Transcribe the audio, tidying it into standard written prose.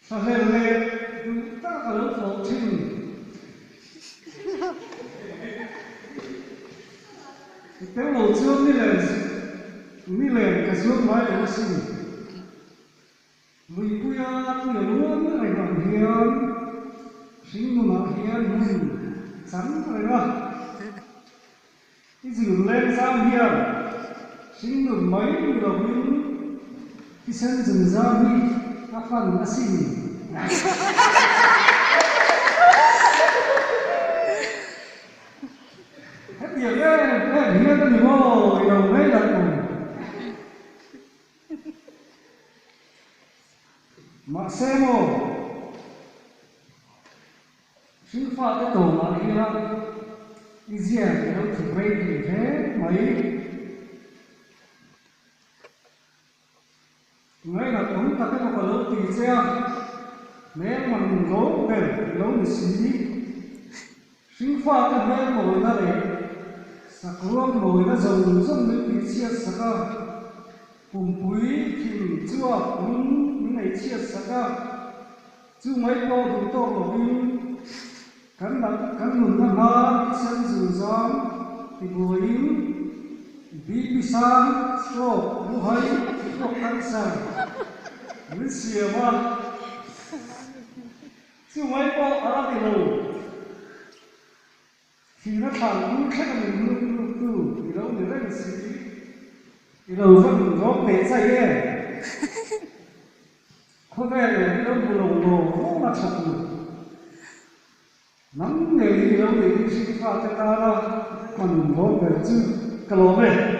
Sa hele ta ka lo fo chin te lo chuan ni le ka chuan mai lo sin lui puya tu le luan ai ban hian sinh nu na hian hun san ai ra cái gì lên giam hiền sinh nu mấy lo hin cái sân rừng giam đi các phần đã xin hết tiền đấy hết hiền cái gì vô đầu mấy lần cùng mà xem ô sư phạm cái tổ mà đi ra đi riêng thì nó chỉ quay thì thế mấy ngay là cũng ta cái một lỗ tì xe nếu mà mình lỗ về lỗ mình xí sư phạm cái bé ngồi ra đấy sạc luôn ngồi ra dòng giống như tì xe sạc ra cùng quý thì chưa cũng những ngày chia sạc ra chứ mấy cô cũng to của mình cắn mừng năm ha sân rừng gió thì bùi yếm bí sáng số bù hay số cắn sàn những xìa mà chứ mấy cô ở đây rồi thì nó thẳng cũng khách mình lưu thì đâu người ta xí thì đầu vẫn có bể dây ấy không về là đâu một lồng đồ không là thật nắm nghề gì đâu để đi sinh hoạt cho ta đâu còn có về chứ cái lỗ về